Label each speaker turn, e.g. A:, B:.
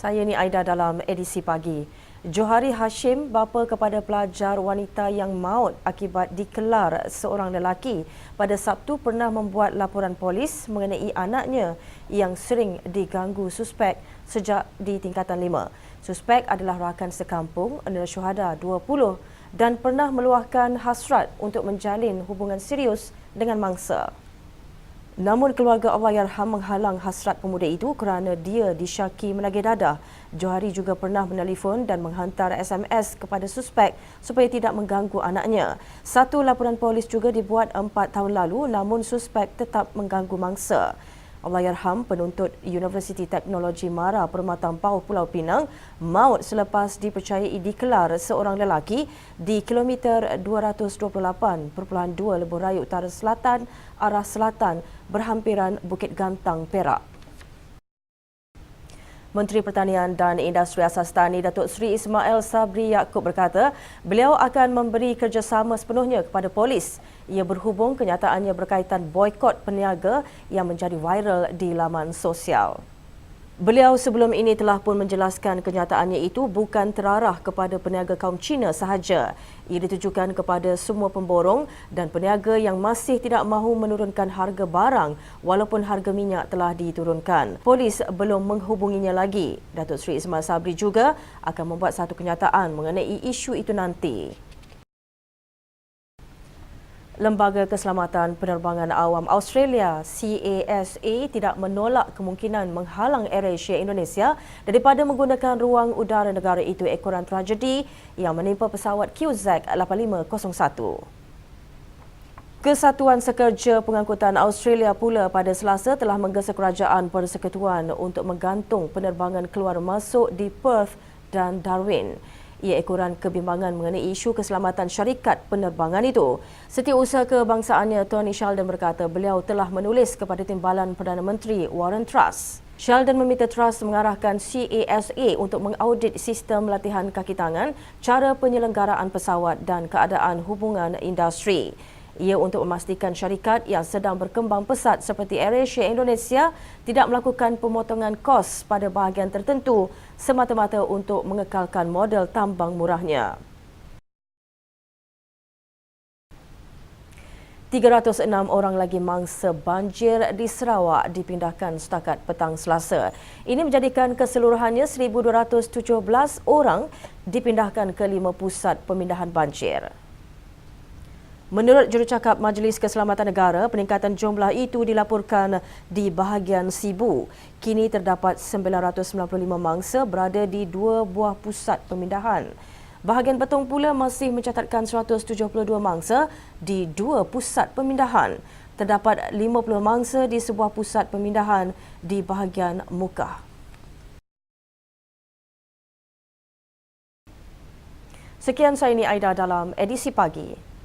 A: Saya ni Aida dalam edisi pagi. Johari Hashim, bapa kepada pelajar wanita yang maut akibat dikelar seorang lelaki pada Sabtu pernah membuat laporan polis mengenai anaknya yang sering diganggu suspek sejak di tingkatan 5. Suspek adalah rakan sekampung Nera Syuhada 20 dan pernah meluahkan hasrat untuk menjalin hubungan serius dengan mangsa. Namun keluarga Allahyarham menghalang hasrat pemuda itu kerana dia disyaki menagih dadah. Johari juga pernah menelefon dan menghantar SMS kepada suspek supaya tidak mengganggu anaknya. Satu laporan polis juga dibuat 4 tahun lalu namun suspek tetap mengganggu mangsa. Allahyarham, penuntut Universiti Teknologi Mara Permata Ampau Pulau Pinang, maut selepas dipercayai dikelar seorang lelaki di kilometer 228.2 Lebuh Raya Utara Selatan arah selatan berhampiran Bukit Gantang, Perak. Menteri Pertanian dan Industri Asas Tani Datuk Seri Ismail Sabri Yaakob berkata beliau akan memberi kerjasama sepenuhnya kepada polis. Ia berhubung kenyataannya berkaitan boikot peniaga yang menjadi viral di laman sosial. Beliau sebelum ini telah pun menjelaskan kenyataannya itu bukan terarah kepada peniaga kaum Cina sahaja. Ia ditujukan kepada semua pemborong dan peniaga yang masih tidak mahu menurunkan harga barang walaupun harga minyak telah diturunkan. Polis belum menghubunginya lagi. Datuk Seri Ismail Sabri juga akan membuat satu kenyataan mengenai isu itu nanti. Lembaga Keselamatan Penerbangan Awam Australia CASA tidak menolak kemungkinan menghalang AirAsia Indonesia daripada menggunakan ruang udara negara itu ekoran tragedi yang menimpa pesawat QZ8501. Kesatuan Sekerja Pengangkutan Australia pula pada Selasa telah menggesa Kerajaan Persekutuan untuk menggantung penerbangan keluar masuk di Perth dan Darwin. Ia ekoran kebimbangan mengenai isu keselamatan syarikat penerbangan itu. Setiausaha Kebangsaannya Tony Sheldon berkata beliau telah menulis kepada Timbalan Perdana Menteri Warren Truss. Sheldon meminta Truss mengarahkan CASA untuk mengaudit sistem latihan kaki tangan, cara penyelenggaraan pesawat dan keadaan hubungan industri. Ia untuk memastikan syarikat yang sedang berkembang pesat seperti AirAsia Indonesia tidak melakukan pemotongan kos pada bahagian tertentu semata-mata untuk mengekalkan model tambang murahnya. 306 orang lagi mangsa banjir di Sarawak dipindahkan setakat petang Selasa. Ini menjadikan keseluruhannya 1,217 orang dipindahkan ke 5 pusat pemindahan banjir. Menurut Jurucakap Majlis Keselamatan Negara, peningkatan jumlah itu dilaporkan di bahagian Sibu. Kini terdapat 995 mangsa berada di 2 buah pusat pemindahan. Bahagian Betong pula masih mencatatkan 172 mangsa di 2 pusat pemindahan. Terdapat 50 mangsa di sebuah pusat pemindahan di bahagian Mukah. Sekian saya ni Aida dalam edisi pagi.